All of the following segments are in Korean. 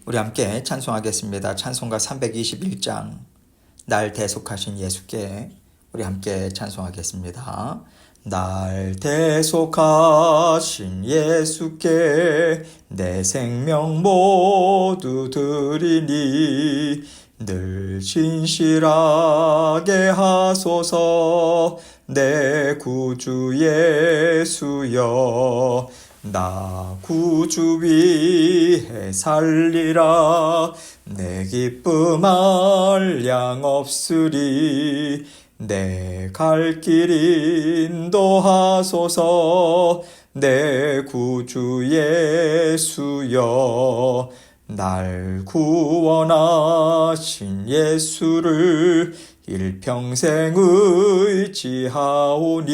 우리 함께 찬송하겠습니다. 찬송가 321장 날 대속하신 예수께 우리 함께 찬송하겠습니다. 날 대속하신 예수께 내 생명 모두 드리니 늘 진실하게 하소서. 내 구주 예수여, 나 구주 위해 살리라. 내 기쁨 한량 없으리. 내 갈 길 인도하소서. 내 구주 예수여, 날 구원하신 예수를 일평생 의지하오니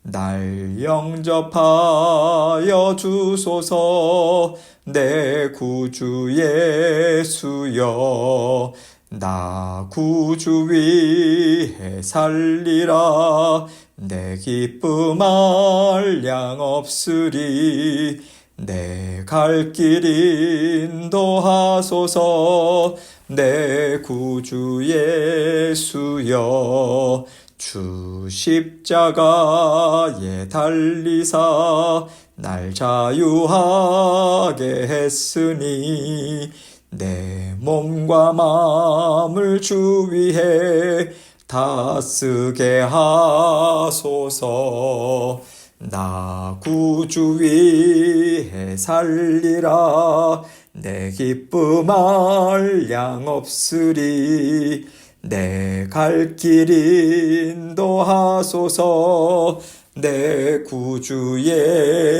날 영접하여 주소서. 내 구주 예수여, 나 구주 위해 살리라. 내 기쁨 한량 없으리. 내 갈 길 인도하소서. 내 구주 예수여, 주 십자가에 달리사 날 자유하게 했으니 내 몸과 마음을 주 위해 다 쓰게 하소서. 나 구주 위해 살리라. 내 기쁨 한량 없으리. 내 갈 길 인도하소서. 내 구주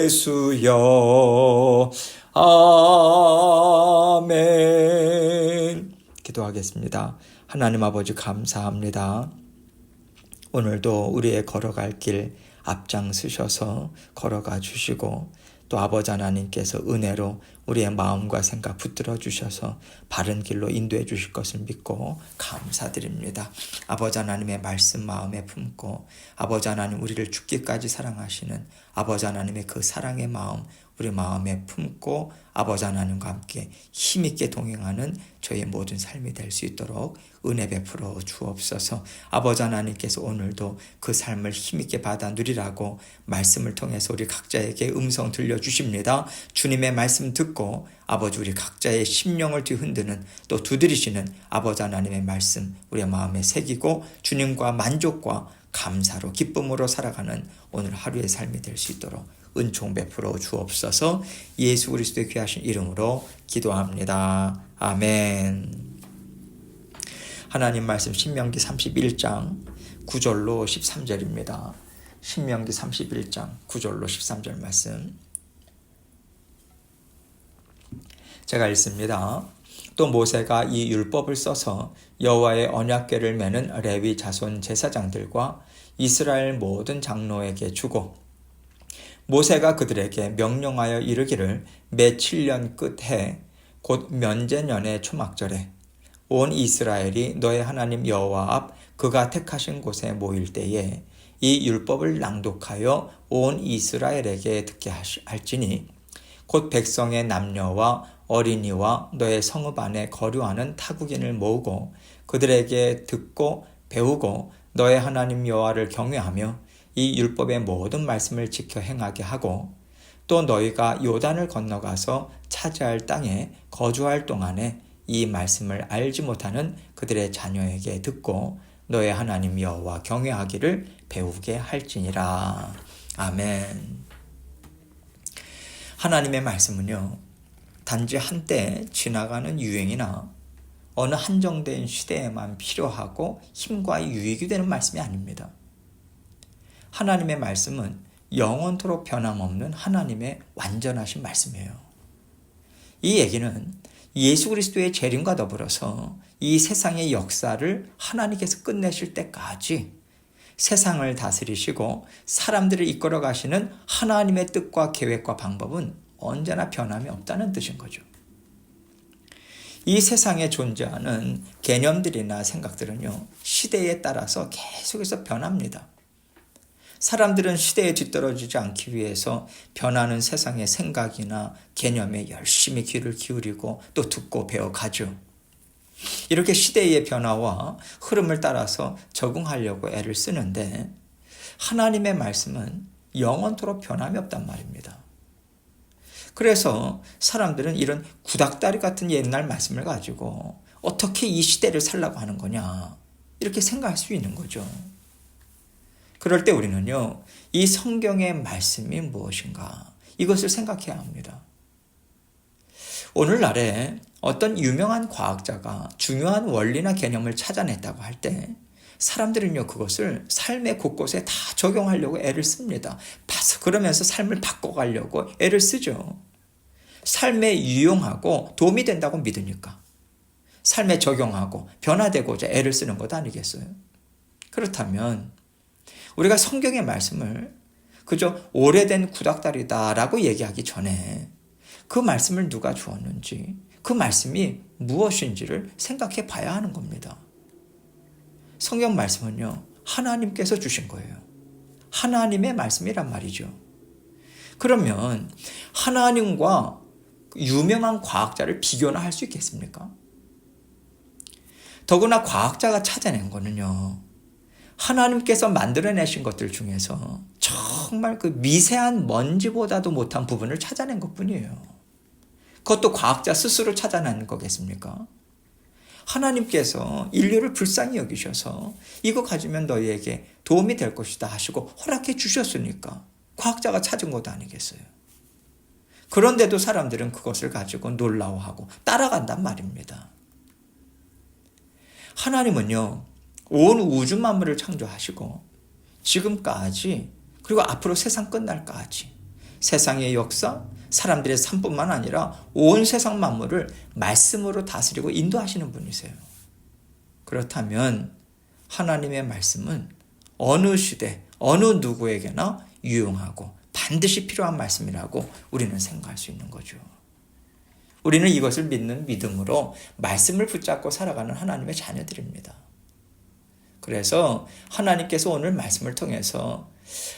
예수여. 아멘. 기도하겠습니다. 하나님 아버지 감사합니다. 오늘도 우리의 걸어갈 길 앞장서셔서 걸어가 주시고 또 아버지 하나님께서 은혜로 우리의 마음과 생각 붙들어 주셔서 바른 길로 인도해 주실 것을 믿고 감사드립니다. 아버지 하나님의 말씀 마음에 품고 아버지 하나님 우리를 죽기까지 사랑하시는 아버지 하나님의 그 사랑의 마음 우리 마음에 품고 아버지 하나님과 함께 힘있게 동행하는 저희의 모든 삶이 될 수 있도록 은혜 베풀어 주옵소서. 아버지 하나님께서 오늘도 그 삶을 힘있게 받아 누리라고 말씀을 통해서 우리 각자에게 음성 들려주십니다. 주님의 말씀 듣고 아버지 우리 각자의 심령을 뒤흔드는 또 두드리시는 아버지 하나님의 말씀 우리의 마음에 새기고 주님과 만족과 감사로 기쁨으로 살아가는 오늘 하루의 삶이 될 수 있도록 은총 베풀어 주옵소서. 예수 그리스도의 귀하신 이름으로 기도합니다. 아멘. 하나님 말씀 신명기 31장 9절로 13절입니다. 신명기 31장 9절로 13절 말씀 제가 읽습니다. 또 모세가 이 율법을 써서 여호와의 언약궤를 매는 레위 자손 제사장들과 이스라엘 모든 장로에게 주고 모세가 그들에게 명령하여 이르기를 매 7년 끝해 곧 면제년의 초막절에 온 이스라엘이 너의 하나님 여호와 앞 그가 택하신 곳에 모일 때에 이 율법을 낭독하여 온 이스라엘에게 듣게 할지니 곧 백성의 남녀와 어린이와 너의 성읍 안에 거류하는 타국인을 모으고 그들에게 듣고 배우고 너의 하나님 여호와를 경외하며 이 율법의 모든 말씀을 지켜 행하게 하고 또 너희가 요단을 건너가서 차지할 땅에 거주할 동안에 이 말씀을 알지 못하는 그들의 자녀에게 듣고 너의 하나님 여호와 경외하기를 배우게 할지니라. 아멘. 하나님의 말씀은요, 단지 한때 지나가는 유행이나 어느 한정된 시대에만 필요하고 힘과 유익이 되는 말씀이 아닙니다. 하나님의 말씀은 영원토록 변함없는 하나님의 완전하신 말씀이에요. 이 얘기는 예수 그리스도의 재림과 더불어서 이 세상의 역사를 하나님께서 끝내실 때까지 세상을 다스리시고 사람들을 이끌어 가시는 하나님의 뜻과 계획과 방법은 언제나 변함이 없다는 뜻인 거죠. 이 세상에 존재하는 개념들이나 생각들은요, 시대에 따라서 계속해서 변합니다. 사람들은 시대에 뒤떨어지지 않기 위해서 변하는 세상의 생각이나 개념에 열심히 귀를 기울이고 또 듣고 배워가죠. 이렇게 시대의 변화와 흐름을 따라서 적응하려고 애를 쓰는데 하나님의 말씀은 영원토록 변함이 없단 말입니다. 그래서 사람들은 이런 구닥다리 같은 옛날 말씀을 가지고 어떻게 이 시대를 살라고 하는 거냐 이렇게 생각할 수 있는 거죠. 그럴 때 우리는요, 이 성경의 말씀이 무엇인가 이것을 생각해야 합니다. 오늘날에 어떤 유명한 과학자가 중요한 원리나 개념을 찾아냈다고 할 때 사람들은요, 그것을 삶의 곳곳에 다 적용하려고 애를 씁니다. 그러면서 삶을 바꿔가려고 애를 쓰죠. 삶에 유용하고 도움이 된다고 믿으니까. 삶에 적용하고 변화되고자 애를 쓰는 것 아니겠어요? 그렇다면 우리가 성경의 말씀을 그저 오래된 구닥다리다라고 얘기하기 전에 그 말씀을 누가 주었는지, 그 말씀이 무엇인지를 생각해 봐야 하는 겁니다. 성경 말씀은요, 하나님께서 주신 거예요. 하나님의 말씀이란 말이죠. 그러면 하나님과 유명한 과학자를 비교나 할 수 있겠습니까? 더구나 과학자가 찾아낸 거는요, 하나님께서 만들어내신 것들 중에서 정말 그 미세한 먼지보다도 못한 부분을 찾아낸 것뿐이에요. 그것도 과학자 스스로 찾아낸 거겠습니까? 하나님께서 인류를 불쌍히 여기셔서 이거 가지면 너희에게 도움이 될 것이다 하시고 허락해 주셨으니까 과학자가 찾은 것도 아니겠어요. 그런데도 사람들은 그것을 가지고 놀라워하고 따라간단 말입니다. 하나님은요, 온 우주 만물을 창조하시고 지금까지 그리고 앞으로 세상 끝날까지 세상의 역사, 사람들의 삶뿐만 아니라 온 세상 만물을 말씀으로 다스리고 인도하시는 분이세요. 그렇다면 하나님의 말씀은 어느 시대, 어느 누구에게나 유용하고 반드시 필요한 말씀이라고 우리는 생각할 수 있는 거죠. 우리는 이것을 믿는 믿음으로 말씀을 붙잡고 살아가는 하나님의 자녀들입니다. 그래서 하나님께서 오늘 말씀을 통해서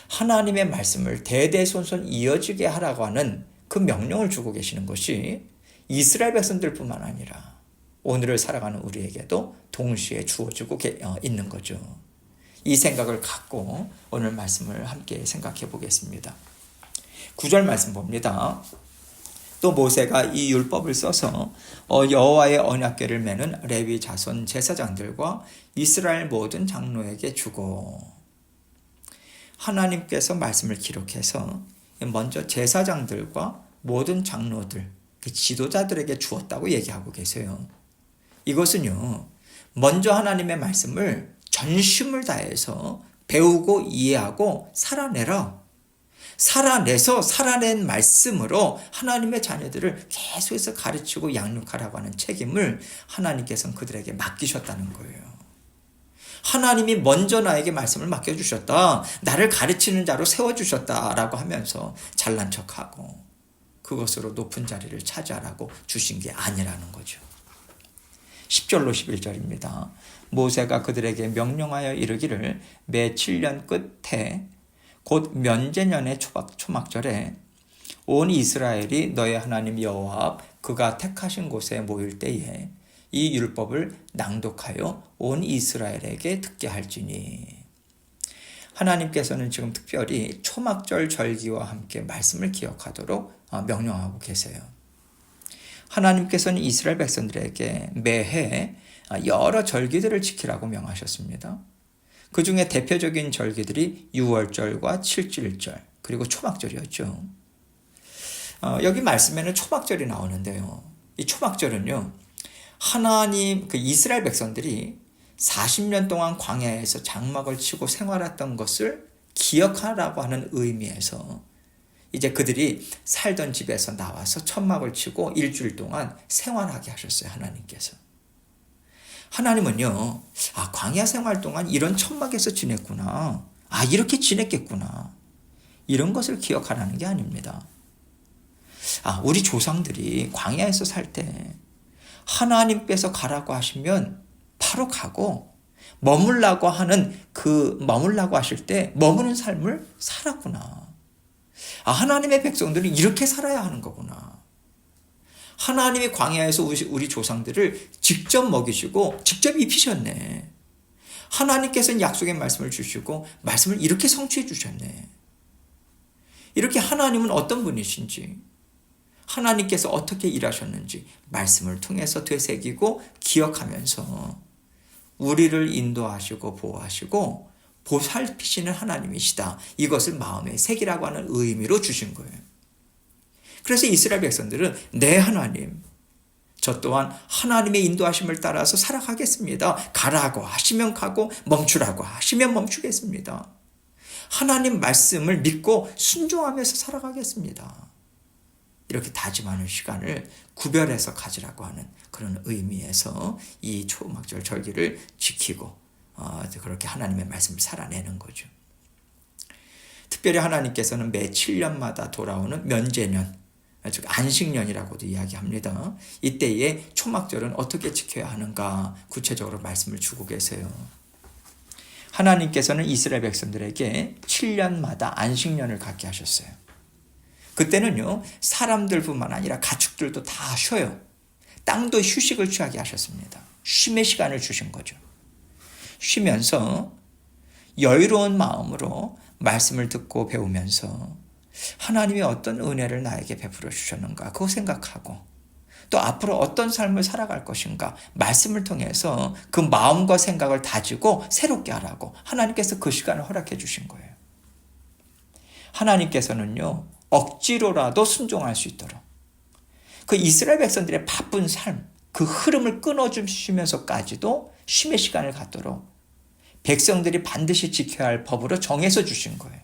하나님의 말씀을 대대손손 이어지게 하라고 하는 그 명령을 주고 계시는 것이 이스라엘 백성들뿐만 아니라 오늘을 살아가는 우리에게도 동시에 주어지고 있는 거죠. 이 생각을 갖고 오늘 말씀을 함께 생각해 보겠습니다. 9절 말씀 봅니다. 또 모세가 이 율법을 써서 여호와의 언약궤를 매는 레위 자손 제사장들과 이스라엘 모든 장로에게 주고, 하나님께서 말씀을 기록해서 먼저 제사장들과 모든 장로들, 그 지도자들에게 주었다고 얘기하고 계세요. 이것은요, 먼저 하나님의 말씀을 전심을 다해서 배우고 이해하고 살아내서 살아낸 말씀으로 하나님의 자녀들을 계속해서 가르치고 양육하라고 하는 책임을 하나님께서는 그들에게 맡기셨다는 거예요. 하나님이 먼저 나에게 말씀을 맡겨주셨다, 나를 가르치는 자로 세워주셨다라고 하면서 잘난 척하고 그것으로 높은 자리를 차지하라고 주신 게 아니라는 거죠. 10절로 11절입니다. 모세가 그들에게 명령하여 이르기를 매 7년 끝에 곧 면제년의 초막절에 온 이스라엘이 너의 하나님 여호와 앞 그가 택하신 곳에 모일 때에 이 율법을 낭독하여 온 이스라엘에게 듣게 할지니. 하나님께서는 지금 특별히 초막절 절기와 함께 말씀을 기억하도록 명령하고 계세요. 하나님께서는 이스라엘 백성들에게 매해 여러 절기들을 지키라고 명하셨습니다. 그 중에 대표적인 절기들이 6월절과 7.7절 그리고 초막절이었죠. 여기 말씀에는 초막절이 나오는데요. 이 초막절은요, 하나님 그 이스라엘 백성들이 40년 동안 광야에서 장막을 치고 생활했던 것을 기억하라고 하는 의미에서 이제 그들이 살던 집에서 나와서 천막을 치고 일주일 동안 생활하게 하셨어요. 하나님께서. 하나님은요, 광야 생활 동안 이런 천막에서 지냈구나, 이렇게 지냈겠구나, 이런 것을 기억하라는 게 아닙니다. 우리 조상들이 광야에서 살 때 하나님께서 가라고 하시면 바로 가고 머물라고 하는 머물라고 하실 때 머무는 삶을 살았구나. 하나님의 백성들은 이렇게 살아야 하는 거구나. 하나님이 광야에서 우리 조상들을 직접 먹이시고 직접 입히셨네. 하나님께서는 약속의 말씀을 주시고 말씀을 이렇게 성취해 주셨네. 이렇게 하나님은 어떤 분이신지, 하나님께서 어떻게 일하셨는지 말씀을 통해서 되새기고 기억하면서 우리를 인도하시고 보호하시고 보살피시는 하나님이시다. 이것을 마음에 새기라고 하는 의미로 주신 거예요. 그래서 이스라엘 백성들은 내 하나님, 저 또한 하나님의 인도하심을 따라서 살아가겠습니다. 가라고 하시면 가고 멈추라고 하시면 멈추겠습니다. 하나님 말씀을 믿고 순종하면서 살아가겠습니다. 이렇게 다짐하는 시간을 구별해서 가지라고 하는 그런 의미에서 이 초막절 절기를 지키고 그렇게 하나님의 말씀을 살아내는 거죠. 특별히 하나님께서는 매 7년마다 돌아오는 면제년, 즉 안식년이라고도 이야기합니다. 이때의 초막절은 어떻게 지켜야 하는가 구체적으로 말씀을 주고 계세요. 하나님께서는 이스라엘 백성들에게 7년마다 안식년을 갖게 하셨어요. 그때는요, 사람들뿐만 아니라 가축들도 다 쉬어요. 땅도 휴식을 취하게 하셨습니다. 쉼의 시간을 주신 거죠. 쉬면서 여유로운 마음으로 말씀을 듣고 배우면서 하나님이 어떤 은혜를 나에게 베풀어 주셨는가 그거 생각하고 또 앞으로 어떤 삶을 살아갈 것인가 말씀을 통해서 그 마음과 생각을 다지고 새롭게 하라고 하나님께서 그 시간을 허락해 주신 거예요. 하나님께서는요, 억지로라도 순종할 수 있도록 그 이스라엘 백성들의 바쁜 삶, 그 흐름을 끊어주시면서까지도 쉼의 시간을 갖도록 백성들이 반드시 지켜야 할 법으로 정해서 주신 거예요.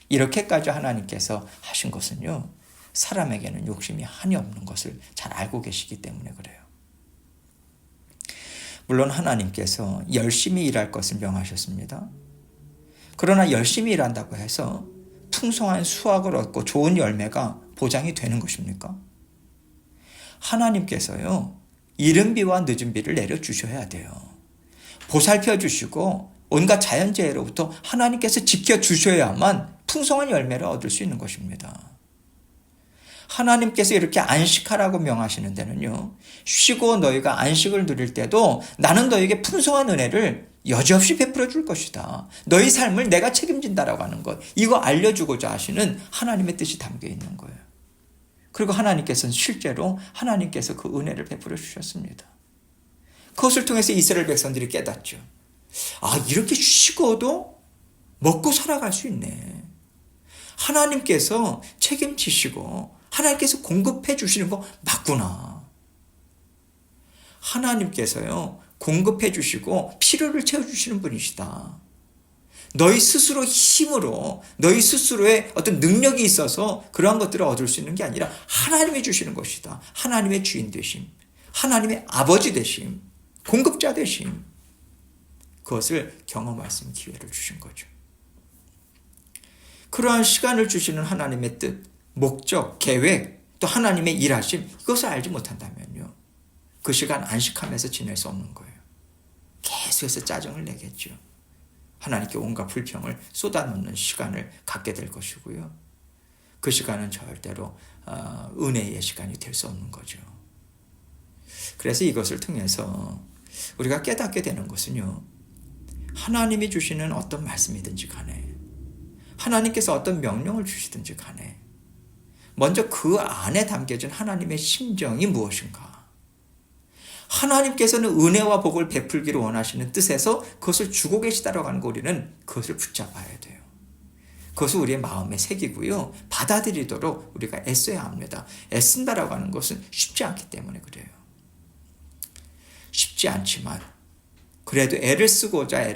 이렇게까지 하나님께서 하신 것은요, 사람에게는 욕심이 한이 없는 것을 잘 알고 계시기 때문에 그래요. 물론 하나님께서 열심히 일할 것을 명하셨습니다. 그러나 열심히 일한다고 해서 풍성한 수확을 얻고 좋은 열매가 보장이 되는 것입니까? 하나님께서요, 이른 비와 늦은 비를 내려주셔야 돼요. 보살펴 주시고 온갖 자연재해로부터 하나님께서 지켜주셔야만 풍성한 열매를 얻을 수 있는 것입니다. 하나님께서 이렇게 안식하라고 명하시는 데는요, 쉬고 너희가 안식을 누릴 때도 나는 너희에게 풍성한 은혜를 여지없이 베풀어 줄 것이다. 너희 삶을 내가 책임진다라고 하는 것, 이거 알려주고자 하시는 하나님의 뜻이 담겨 있는 거예요. 그리고 하나님께서는 실제로 하나님께서 그 은혜를 베풀어 주셨습니다. 그것을 통해서 이스라엘 백성들이 깨닫죠. 이렇게 쉬고도 먹고 살아갈 수 있네. 하나님께서 책임지시고 하나님께서 공급해 주시는 거 맞구나. 하나님께서요, 공급해 주시고 필요를 채워주시는 분이시다. 너희 스스로 힘으로 너희 스스로의 어떤 능력이 있어서 그러한 것들을 얻을 수 있는 게 아니라 하나님이 주시는 것이다. 하나님의 주인 되심, 하나님의 아버지 되심, 공급자 되심, 그것을 경험할 수 있는 기회를 주신 거죠. 그러한 시간을 주시는 하나님의 뜻, 목적, 계획, 또 하나님의 일하심, 이것을 알지 못한다면요, 그 시간 안식하면서 지낼 수 없는 거예요. 계속해서 짜증을 내겠죠. 하나님께 온갖 불평을 쏟아놓는 시간을 갖게 될 것이고요. 그 시간은 절대로 은혜의 시간이 될 수 없는 거죠. 그래서 이것을 통해서 우리가 깨닫게 되는 것은요, 하나님이 주시는 어떤 말씀이든지 간에, 하나님께서 어떤 명령을 주시든지 간에 먼저 그 안에 담겨진 하나님의 심정이 무엇인가, 하나님께서는 은혜와 복을 베풀기를 원하시는 뜻에서 그것을 주고 계시다라고 하는 거, 우리는 그것을 붙잡아야 돼요. 그것을 우리의 마음에 새기고요, 받아들이도록 우리가 애써야 합니다. 애쓴다라고 하는 것은 쉽지 않기 때문에 그래요. 쉽지 않지만 그래도 애를 쓰고자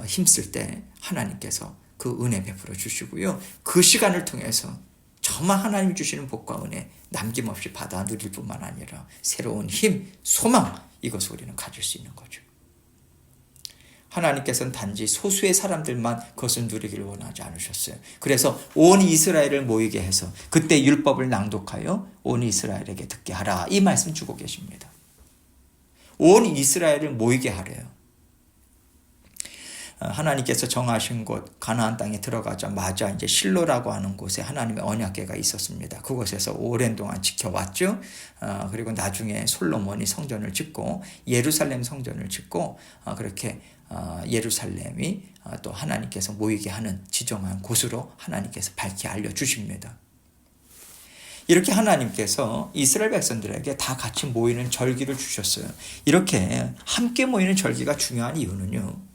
힘쓸 때 하나님께서 그 은혜 베풀어 주시고요, 그 시간을 통해서 정말 하나님이 주시는 복과 은혜 남김없이 받아 누릴 뿐만 아니라 새로운 힘, 소망, 이것을 우리는 가질 수 있는 거죠. 하나님께서는 단지 소수의 사람들만 그것을 누리기를 원하지 않으셨어요. 그래서 온 이스라엘을 모이게 해서 그때 율법을 낭독하여 온 이스라엘에게 듣게 하라, 이 말씀 주고 계십니다. 온 이스라엘을 모이게 하래요. 하나님께서 정하신 곳 가나안 땅에 들어가자마자 이제 실로라고 하는 곳에 하나님의 언약궤가 있었습니다. 그곳에서 오랜 동안 지켜왔죠. 그리고 나중에 솔로몬이 성전을 짓고 예루살렘 성전을 짓고 그렇게 예루살렘이 또 하나님께서 모이게 하는 지정한 곳으로 하나님께서 밝히 알려주십니다. 이렇게 하나님께서 이스라엘 백성들에게 다 같이 모이는 절기를 주셨어요. 이렇게 함께 모이는 절기가 중요한 이유는요,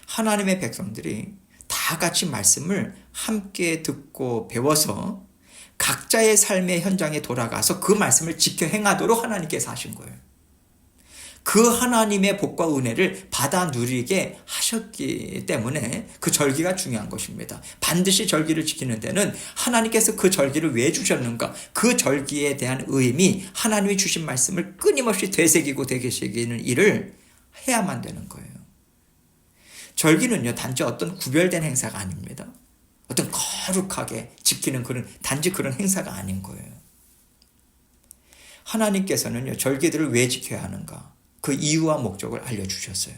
하나님의 백성들이 다 같이 말씀을 함께 듣고 배워서 각자의 삶의 현장에 돌아가서 그 말씀을 지켜 행하도록 하나님께서 하신 거예요. 그 하나님의 복과 은혜를 받아 누리게 하셨기 때문에 그 절기가 중요한 것입니다. 반드시 절기를 지키는 데는 하나님께서 그 절기를 왜 주셨는가? 그 절기에 대한 의미, 하나님이 주신 말씀을 끊임없이 되새기고 되새기는 일을 해야만 되는 거예요. 절기는요, 단지 어떤 구별된 행사가 아닙니다. 어떤 거룩하게 지키는 단지 그런 행사가 아닌 거예요. 하나님께서는요, 절기들을 왜 지켜야 하는가? 그 이유와 목적을 알려주셨어요.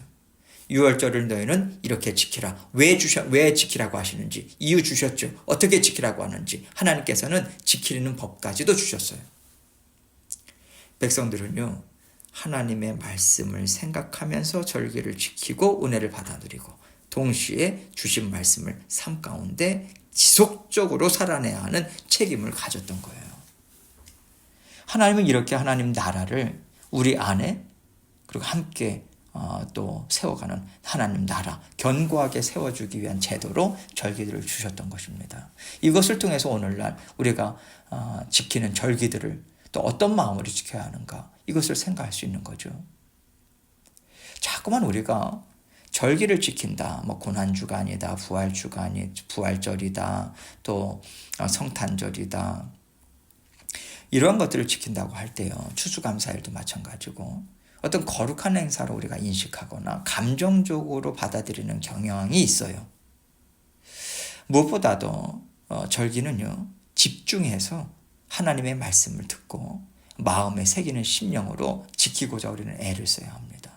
유월절을 너희는 이렇게 지키라. 왜 지키라고 하시는지 이유 주셨죠. 어떻게 지키라고 하는지 하나님께서는 지키는 법까지도 주셨어요. 백성들은요, 하나님의 말씀을 생각하면서 절기를 지키고 은혜를 받아 누리고 동시에 주신 말씀을 삶 가운데 지속적으로 살아내야 하는 책임을 가졌던 거예요. 하나님은 이렇게 하나님 나라를 우리 안에 그리고 함께 또 세워가는 하나님 나라 견고하게 세워주기 위한 제도로 절기들을 주셨던 것입니다. 이것을 통해서 오늘날 우리가 지키는 절기들을 또 어떤 마음으로 지켜야 하는가, 이것을 생각할 수 있는 거죠. 자꾸만 우리가 절기를 지킨다, 고난주간이다, 부활절이다, 또 성탄절이다, 이런 것들을 지킨다고 할 때요, 추수감사일도 마찬가지고 어떤 거룩한 행사로 우리가 인식하거나 감정적으로 받아들이는 경향이 있어요. 무엇보다도 절기는요, 집중해서 하나님의 말씀을 듣고 마음에 새기는 심령으로 지키고자 우리는 애를 써야 합니다.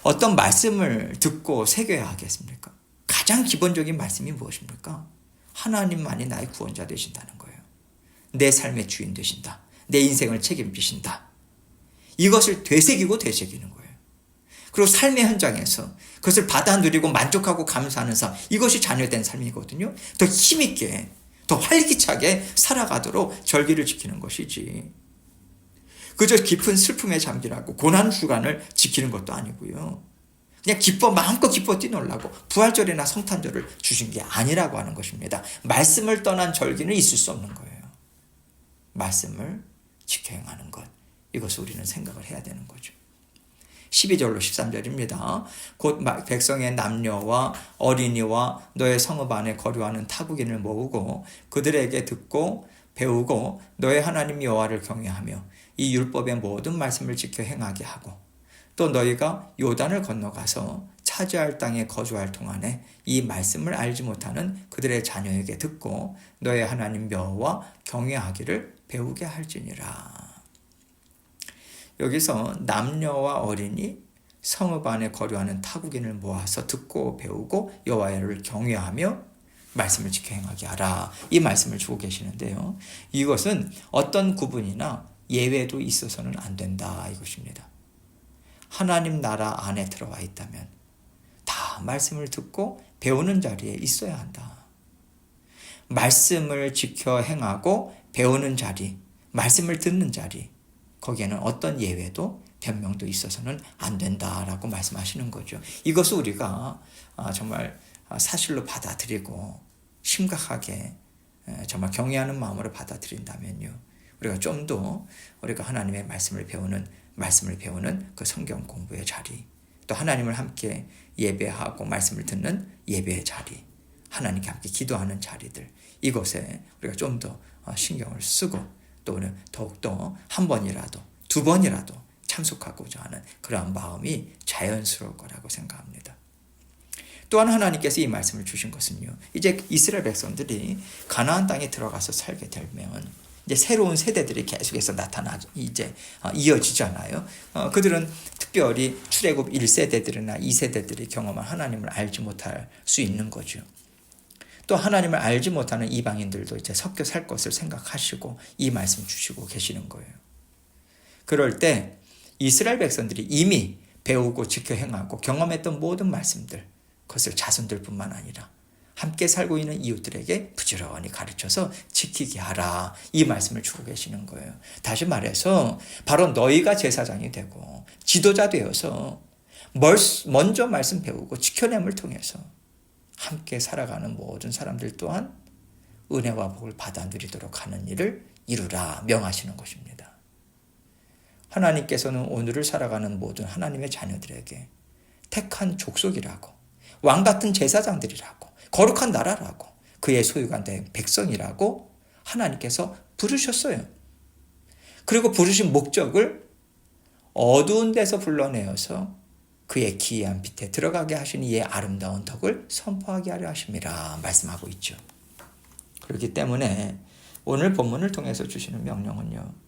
어떤 말씀을 듣고 새겨야 하겠습니까? 가장 기본적인 말씀이 무엇입니까? 하나님만이 나의 구원자 되신다는 거예요. 내 삶의 주인 되신다. 내 인생을 책임지신다. 이것을 되새기고 되새기는 거예요. 그리고 삶의 현장에서 그것을 받아 누리고 만족하고 감사하는 삶, 이것이 자녀된 삶이거든요. 더 힘있게, 더 활기차게 살아가도록 절기를 지키는 것이지, 그저 깊은 슬픔에 잠기라고 고난 주간을 지키는 것도 아니고요. 그냥 마음껏 기뻐 뛰놀라고 부활절이나 성탄절을 주신 게 아니라고 하는 것입니다. 말씀을 떠난 절기는 있을 수 없는 거예요. 말씀을 지켜 행하는 것, 이것을 우리는 생각을 해야 되는 거죠. 12절로 13절입니다. 곧 백성의 남녀와 어린이와 너의 성읍 안에 거류하는 타국인을 모으고 그들에게 듣고 배우고 너의 하나님 여호와를 경외하며 이 율법의 모든 말씀을 지켜 행하게 하고 또 너희가 요단을 건너가서 차지할 땅에 거주할 동안에 이 말씀을 알지 못하는 그들의 자녀에게 듣고 너의 하나님 여호와 경외하기를 배우게 할지니라. 여기서 남녀와 어린이, 성읍 안에 거류하는 타국인을 모아서 듣고 배우고 여호와를 경외하며 말씀을 지켜 행하게 하라, 이 말씀을 주고 계시는데요, 이것은 어떤 구분이나 예외도 있어서는 안 된다, 이것입니다. 하나님 나라 안에 들어와 있다면 다 말씀을 듣고 배우는 자리에 있어야 한다. 말씀을 지켜 행하고 배우는 자리, 말씀을 듣는 자리, 거기에는 어떤 예외도 변명도 있어서는 안 된다라고 말씀하시는 거죠. 이것을 우리가 정말 사실로 받아들이고 심각하게 정말 경외하는 마음으로 받아들인다면요, 우리가 좀 더 우리가 하나님의 말씀을 배우는 그 성경 공부의 자리, 또 하나님을 함께 예배하고 말씀을 듣는 예배의 자리, 하나님께 함께 기도하는 자리들, 이곳에 우리가 좀 더 신경을 쓰고 또 더욱더 한 번이라도 두 번이라도 참석하고자 하는 그러한 마음이 자연스러울 거라고 생각합니다. 또한 하나님께서 이 말씀을 주신 것은요, 이제 이스라엘 백성들이 가나안 땅에 들어가서 살게 되면 이제 새로운 세대들이 계속해서 이어지잖아요. 그들은 특별히 출애굽 1세대들이나 2세대들이 경험한 하나님을 알지 못할 수 있는 거죠. 또 하나님을 알지 못하는 이방인들도 이제 섞여 살 것을 생각하시고 이 말씀 주시고 계시는 거예요. 그럴 때 이스라엘 백성들이 이미 배우고 지켜 행하고 경험했던 모든 말씀들, 그것을 자손들뿐만 아니라 함께 살고 있는 이웃들에게 부지런히 가르쳐서 지키게 하라, 이 말씀을 주고 계시는 거예요. 다시 말해서 바로 너희가 제사장이 되고 지도자 되어서 먼저 말씀 배우고 지켜냄을 통해서 함께 살아가는 모든 사람들 또한 은혜와 복을 받아 누리도록 하는 일을 이루라 명하시는 것입니다. 하나님께서는 오늘을 살아가는 모든 하나님의 자녀들에게 택한 족속이라고, 왕같은 제사장들이라고, 거룩한 나라라고, 그의 소유가 된 백성이라고 하나님께서 부르셨어요. 그리고 부르신 목적을 어두운 데서 불러내어서 그의 기이한 빛에 들어가게 하시니 이의 아름다운 덕을 선포하게 하려 하심이라 말씀하고 있죠. 그렇기 때문에 오늘 본문을 통해서 주시는 명령은요,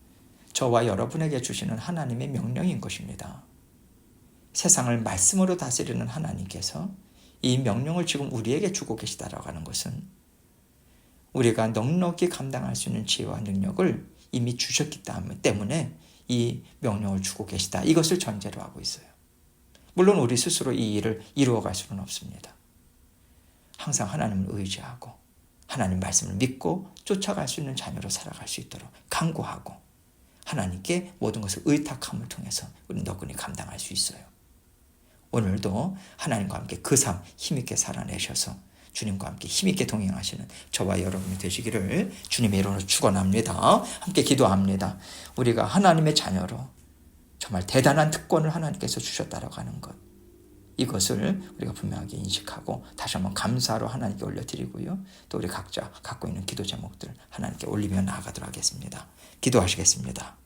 저와 여러분에게 주시는 하나님의 명령인 것입니다. 세상을 말씀으로 다스리는 하나님께서 이 명령을 지금 우리에게 주고 계시다라고 하는 것은 우리가 넉넉히 감당할 수 있는 지혜와 능력을 이미 주셨기 때문에 이 명령을 주고 계시다, 이것을 전제로 하고 있어요. 물론 우리 스스로 이 일을 이루어갈 수는 없습니다. 항상 하나님을 의지하고 하나님 말씀을 믿고 쫓아갈 수 있는 자녀로 살아갈 수 있도록 간구하고 하나님께 모든 것을 의탁함을 통해서 우리는 너그니 감당할 수 있어요. 오늘도 하나님과 함께 그 삶 힘있게 살아내셔서 주님과 함께 힘있게 동행하시는 저와 여러분이 되시기를 주님의 이름으로 축원합니다. 함께 기도합니다. 우리가 하나님의 자녀로 정말 대단한 특권을 하나님께서 주셨다라고 하는 것, 이것을 우리가 분명하게 인식하고 다시 한번 감사로 하나님께 올려드리고요. 또 우리 각자 갖고 있는 기도 제목들 하나님께 올리며 나아가도록 하겠습니다. 기도하시겠습니다.